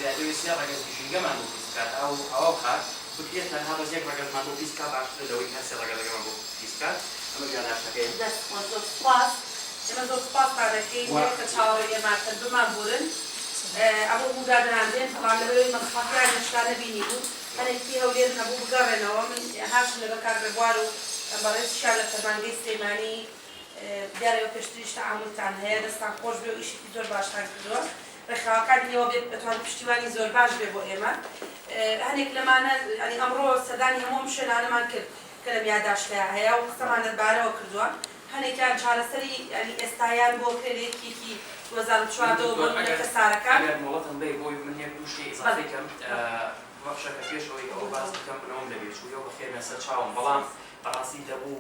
زیاتری سیاه ڕگەز ژینگەمان بۆ پیسکات ئەو خات بکرێت تەنها بەس یەک ڕگەزمان بۆ پیسکات باشترە لەوەی کەسێ ڕگە لەگەڵمان بۆ پیسکات ئەمە گیاناشەکەی ئێمە زۆر سوپاس دەکەین کە چاوەڕێی ئێماتەن بمان بورن ئەمە بوودادەناندێن بەڵام لەبەرەوەی مەسڵاتیان نەشتانە بینی بوو هەنێکی هەولێر هەبوو بگەڕێنەوە من هاشم لەبەر کارگەبوار و بەڕێزیشان لە فەرمانگەی سلێمانی دیارەوە پێشتریش تەعاملتان هەیە دەستان خۆش بێ و ئیشێکی زۆر باشتان کردووە ڕێکخراوەکانیەوە بێت بتوانین پشتیوانی زۆر باش بێ بۆ ئێمە هەنێک لەمانە ئەمڕۆ سەدانی هەموو شوێنانەمان کرد کە لەم یادداشتەیە هەیە و قسەمان لەبارەوە کردووە هەنێکیان چارەسەری ئێستایان بۆ کرێرێکێکی 2014 بۆ کەسارەکان مڵەتم بێ بۆی من یەک دوو شتێ ئیزافی کەم بەخشەکە پێشەوەی ئەوە باز بکەم بنەوەم لەبێت چوویە بەخێرمە سەر چاوم بەڵام بەڕاستی دەبوو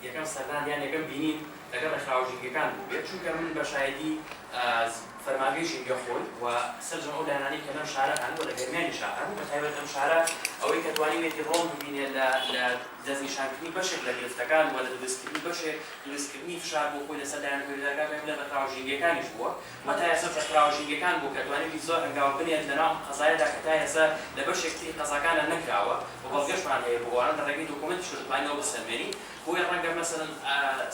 یەکەم سەردان یان یەکەم بینین لەگەڵ ڕێکخراوەژینگەکان بوو بێت چونکە من بە شایەتی فەرمانگەی ژینگە خۆی و سەرجەم ئەو لایەنانەی کە لەم شارە هەن و لە گەرمیانی شارە بەتایبەت ئەم شارە ئەوەی کە توانیوێتی ڕۆڵ ببینێت لە دەستنیشانکردنی بەشێک لە گرفتەکان و لە دروستکردنی بەشێک دروستکردنی فشار بۆ خۆی لەسەر لایەنگەکان لە ڕێکخراوەژینگەکانیش بووە و تا ئێستا ڕێکخراوەژینگەکان بوو کە توانێتی زۆر هەنگاو بنێت لەناو قەزایەدا کە تا ئێستا لە بەشێکی قەزاکانە نەکراوە و بەڵگەشمان هەیە بۆ ئەوانە لە ڕێگەی دۆکومنتیش دەتوانینەوە بسەلمێنی بۆی ڕەنگە مەسەڵەن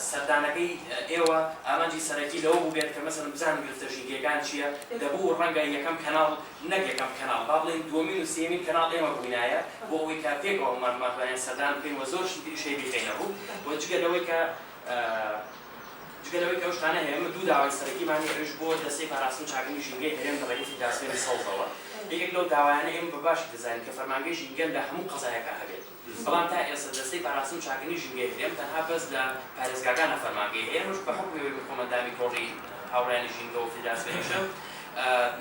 سەردانەکەی ئێوە ئامانجی سەرەکی لەوە بوو بێت کە مەسەڵەن بزانن گرفتە ژینگەکان چییە دەبوو ڕەنگە یەکەم کەناڵ نەک یەکەم کەناڵ با بڵێن دووەمین و سێمین کەناڵ ئێمە بووینایە بۆ ئەوەی کە پێکەوە ماماتوانێت سەردان بکەین و زۆر شتری بخینە بوو بۆ جگە لەوەی کە ئەو شتانە هەیە ئەمە دوو داوای سەرەکیمان هێش بۆ دەستەی پاراستن چاکردنی ژینگەی هەرێم لە ڕێگەی فیدراسیۆنی سەوزەوە یەکێک لەو داوایانە ئێمە بە باشی دەزانین کە فەرمانگەی ژینگە لە هەموو قەزایەکە هەبێت بەڵام تا ئێستا دەستەی پاراستن چاکردنی ژینگەی هەرێم تەنها بەس لە پارێزگاکانە فەرمانگەی هەیە ئێمەش بە حکمی کۆمەندانی کۆڕی هاوڕێنی ژینگە و فیدراسیۆنیشە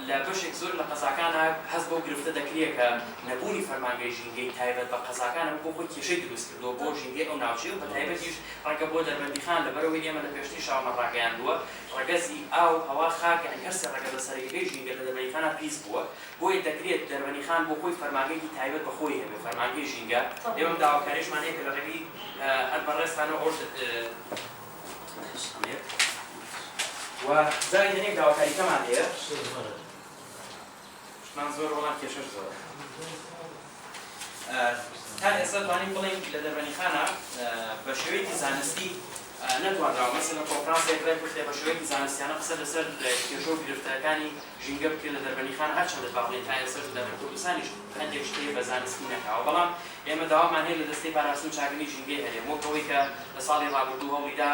لە بەشێک زۆر لە قەزاکانە هەست بۆ گرفتە دەکرێت کە نەبوونی فەرمانگەی ژینگەی تایبەت بە قەزاکانە بۆ خۆی کێشەی دروست کردووە بۆ ژینگەی ئەو ناوچەی و بە تایبەتیش ڕەنگە بۆ دەربەندیخان لەبەرەوەی ئێمە لە پێشتری شاومە ڕاگەیاندووە ڕەگەزی ئاو هەوا خاک یعنی هەر سێ ڕەگە لە سەرەکیەکەی ژینگە لە دەربەندیخانە پیس بووە بۆیە دەکرێت دەربەندیخان بۆ خۆی فەرمانگەیەکی تایبەت بە خۆی هەبێت فەرمانگەی ژینگە ئێمە داواکاریشمان هەیە کە لە ڕێگەی هەر بەڕێستانە و زایدنێک داواکاریکەمان هەیە من زۆر وەڵام کێشەش زۆر تا ئێستا توانین بڵێن لە دەربەندیخانە بە شێوەیەکی زانستی نەتوانراوە مەسەلەن کۆنفرانسێک ڕێکوتێ بە شێوەیەکی زانستیانە قسە لەسەر کێشە و گرفتەکانی ژینگە بکرێت لە دەربەندیخان هەرچەندە با بڵێن تا ئێستا لە کوردستانیش هەندێک شتەیە بە زانستی نەکراوە بەڵام ئێمە داوامان هەیە لە دەستەی پاراستن چاکردنی ژینگەی هەرێم وەک ئەوەی کە لە ساڵی ڕابردوو هەوڵیدا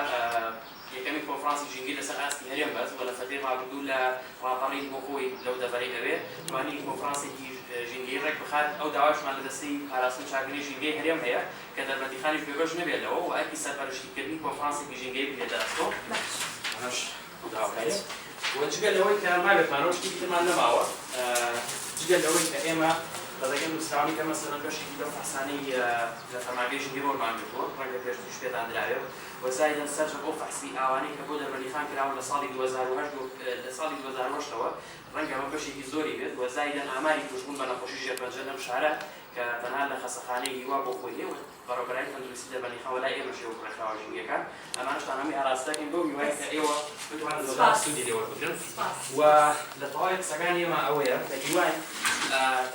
یەکەمی کۆنفرانسی ژینگەی لەسەر ئاستی هەرێم بەس و لە فەتەی ڕابردوو لە ڕاپەڕین بۆ خۆی لەو دەبەرەی ئەوێ توانی کۆنفرانسێکی ژینگەی ڕێک بخات ئەو داواشمان لە دەستەی پاراستن چاکردنی ژینگەی هەرێم هەیە کە دەربەندیخانیش بێبەش نەبێتەوە و ئەرکی سەرپەرشتیکردنی کۆنفرانسێکی ژینگەی بێتە دەستۆ ئەمەش داواکاریە و جگە لەوەی کە مابێتمانەوە شتێکی ترمان نەماوە جگە لەوەی کە ئێمە لەڕێگەی نووسراوی کە مەسەڵەن بەشێکی لەو فەحسانەی لە فەرمانگەی ژینگەی بۆمان بێتەوە ڕەنگە پێشتریش پێتان درراوێت وەزایدەن سەرجە بۆ فەحسی ئاوانەی کە بۆ دەربەندیخان کراوە لە ساڵی 2008 لە ساڵی 2008ەوە ڕەنگە ئەمە بەشێکی زۆری بێت وەزایدەن ئاماری توشبوون بە نەخۆشی ژێرپەنجە لەم شارە کە تەنها لە خەسەخانەی هیوا بۆ خۆی هەیە بەڕێوەبەرانی تەندروستی دەربەندیخان وەلای ئێمەش هەیە ڕێکخراوە ژینگەکان ئەمانشتان هەمووی ئاراستەکەین بەو میوەیە کە ئێوە بتوانن زۆر سوودی لێوەربگرن و لە تەواوی قسەکان ئێمە ئەوەیە کە هیوای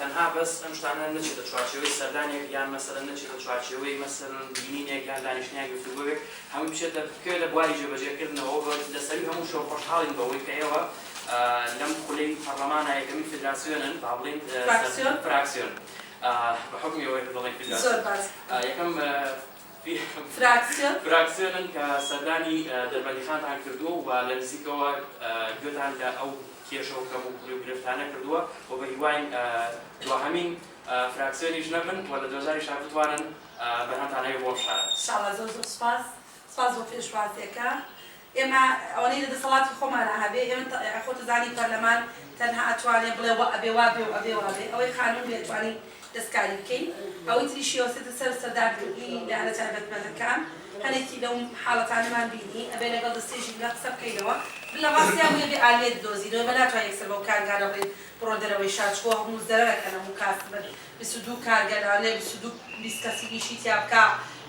تەنها بەس ئەم شتانە نەچێتە چوارچێوەی سەردانێک یان مەسەڵەن نەچێتە چوارچێوەی مەسەڵەن بینینێک یان دانیشتنیان گفتوگۆیەک هەموو بچێتە بکوێ لە بواری جێبەجێکردنەوە لەسەری هەموو شەو خۆشحاڵین بەوەی کە ئێوە لەم خولەی پەرلەمانە یەکەمین فیدراسیۆنن با بڵێن فراکسیۆن بحکمی ئەوەی بڵێن فیدراسیۆن یەکەم فراکسیۆنن کە سەردانی دەربەندیخانتان کردووە و لە نزیکەوە گوێتان لە ئەو کێشە و کەم و کوڕی و گرفتانە کردووە و بە هیوای دووەهەمین فراکسیۆنیش نەبن و لە 2000 بتوانن بەرهەمتان هەیە بۆ شارە. ئینشاڵڵا زۆر زۆر سپاس بۆ پێشوازیەکە. ئێمە ئەوەی لە دەسەڵاتی خۆمانە هەبێ ئێمە خۆتەزانی پەرلەمان تەنها ئەتوانێت بڵێ ئەبێ وابێ و ئەبێ وابێ ئەوەی قانون بێتوانی دەستکاری بکەین ئەوەی تریشی وەسێتە سەر سەردارکردنی لایەنە تایبەتمەندەکان هەنێکی لەو حاڵەتانەمان بینی ئەبێ لەگەڵ دەستێژی لە قسە بکەینەوە لە ڕاستیان بێ ئالێت دۆزینەوە بە ناتوانێت یەکسەر بەو کارگانە بڵێن بڕۆ دەرەوەی شارچووە هەموو زەرەرەکەن هەموو کاسبن 22 کارگەرانە 22 کەسی ئیشی تیا بکا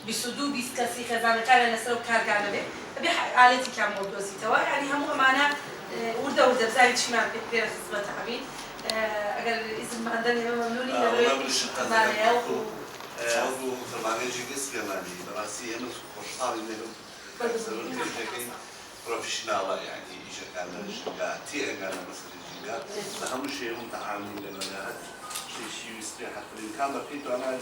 22 کەسی خێزانەکانە لەسەر و کارگانە بێ ئەبێ ئالێتی کام بۆ دۆزیتەوە یعنی هەموو ئەمانە وردە بزانین چیمان پێرە خزمەتە ئەبین ئەگەر ئیزمماندن ئێمە مەمنونی ئەو فەرمانێکی گەست پێمانی بەڕاستی ئێمە خۆشحاڵی لێرە تێژەکەی پرۆفیشناڵە یعنی ئیشەکان لە ژینگا تێئەگەن لە مەسەری ژینگا لە هەموو شێوم تەعاملی لەمەدات شتێکی ویستی حەقیقەتەن بەپێی توانای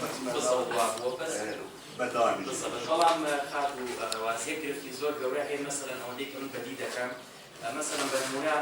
بەداوامی بەڵام خات و واسیە گرفتی زۆر گەورە هەیە مەسەلەن ئەوەندەی کە من بەدی دەکەم مەسەلەن بە نمونە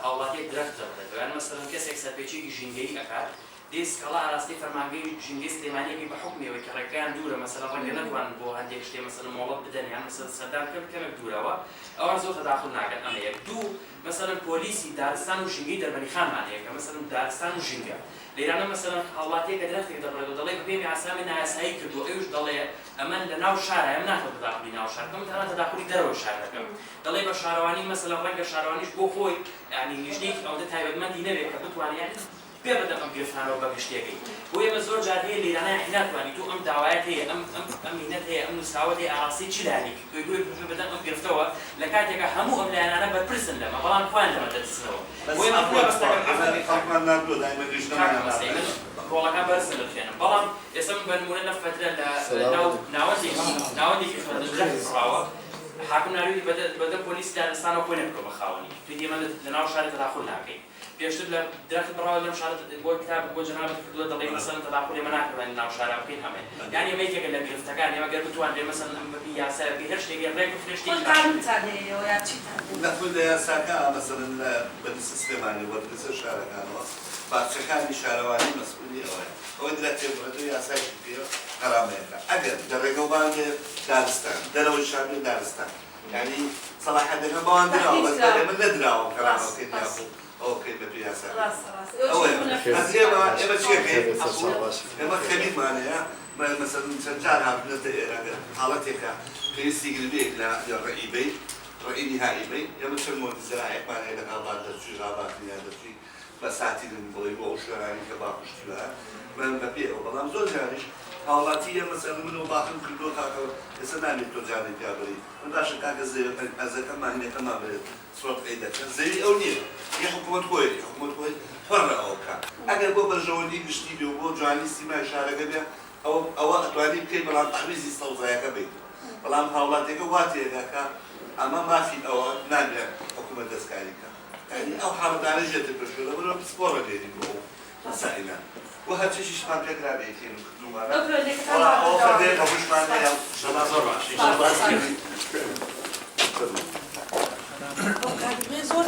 هاوڵاتیەک درەختە بدەێت یان مەسەلەن کەسێک سەرپێچێکی ژینگەی ئەکات دێسکەڵا ئاراستی فەرمانگەی ژینگەی سلێمانیەکی بە حکمەوەی کە ڕێگەیان دوورە مەسەلەن ڕەنگە نەتوانن بۆ هەندێک شتێ مەسەلەن مۆڵەت بدەن یان مەسەلەن سەردان کەمێک دوورەوە ئەوان زۆر تەداخل ناکەن ئەمە یەک دوو مەسەلەن پۆلیسی دارستان و ژینگەی دەربەنیخانمانەیە کە مەسەلەن دارستان و ژینگە لێرانە مەسەلەن هاوڵاتیەکە درەختێک دەبڕێت و دەڵێ بەپێمی ئاسامی نایاسایی کردو ئەوش دەڵێ ئەمەن لە ناو شارە ئەم ناکەوت تەداخلی ناو شار کەم تەنها تەداخلی دەرەوە شار دەکەم دەڵێ بە شارەوانی مەسەلەن ڕەنگە شارەوانیش بۆ خۆی یعنی نیشتێکی ئەوەندە تایبەتمەندی نەبێت کە بتوانێت پێ بدەم ئەم گرفتانەوە بە گشتێکی بۆ ئێمە زۆر جار هەیە لێرانە ناتوانانی تو ئەم داوایەت هەیە ئەم مینەت هەیە ئەم نووسراوەت هەیە ئاراسی چی لانی دوێ بدەن ئەم گرفتەوە لە کاتێکە هەموو ئەم لایەنانە بەرپرسن لەمە بەڵام کوان لەمە دەرچنەوە بۆ ئێمە ڕۆڵەکان بەرزن لەخێنم بەڵام ئێستا من بە نمونە لە فترە لە ناوەندێکی درەختڕاوە حاکم ناویدی بەدە پۆلیس دارستانەوە خۆی نەکڕۆ بە خاوەنی توی ئێمە لە ناو شارێ تەداخل ناکەین پێشتر لە درەخت بڕاوە لەم شارەت بۆ کتاب بۆ جەنابەت کردووە دەڵێ مەسەلەن تەداخل ئێمە ناکردن ناو شارە بکەین هەمێ یعنی ئێمە یەکێکە لە گرفتەکان ئێمە گەر بتوانرێ مەسەلەن ئەم بەپی یاسایەکەی هەر شتێکی ڕێک و فرێشتێکی نەخۆی لە یاساکە مەسەلەن بەدی سیستێمانی وەرگرتە شارەکانەوە باخچەکانی شارەوانی مەسئولی ئەوەیە ئەوەی درەختێ بڕێتەوە یاسایکی پێ قەرامەیەەکە ئەگەر لە ڕێگەوبان بێ دارستان دەرەوەی شار بێ دارستان یعنی سەلاحەتەکە بەوان دراوە بەس ئێمە نەدراوە قەرامەکەی یاخۆ ئەوە بکەین بە پێی یاسا ئێمە چێکەین ئێمە خەلیمانەیە مەسەلەن چەند جار هاتوونەتە ئێرەگە حاڵەتێکە پێویستی گربەیەک لە ڕئیبەی ڕئی نهائیبەی ئێمە چەند مۆدیزەرایەکمان هەیە لە هاوبات دەرچووی ڕاباتنی یان دەرچووی بە ساتی بڵێ بۆ ئەو شوێنانی کە باپشتیوە من بە پێەوە بەڵام زۆر جاریش هاوڵاتی ئێمە مەسەلەن من و باخم کردووە کاکە ئێستا نامێت تۆ جارێک پیا بڵێ من باشە کاکە ئەزەکەمان هینەکەمان بێت سۆرت قەی دەکەن زەوی ئەو نییە یە حکومەت خۆی پەڕە ئەوە بکە ئەگەر بۆ بەرژەوەندی گشتی بێ و بۆ جوانی سیمای شارەکە بێ ئەوە ئەتوانی بکەی بەڵام تەحویزی سەوزایەکە بێت بەڵام هاوڵاتێکە وا تێدەکە ئەمە مافی ئەوە نابێت حکومەت دەستکاری بکە یعنی ئەو حاڵەتانە ژێتە پێشوە لەبەرەوە پسپۆڕە لێری بۆ مەسائلان و هەرچێکیشمان پێکرا بێتین کردومانە ئەوە فەردێک هەمووشمان هەیە شەما زۆر باش زۆر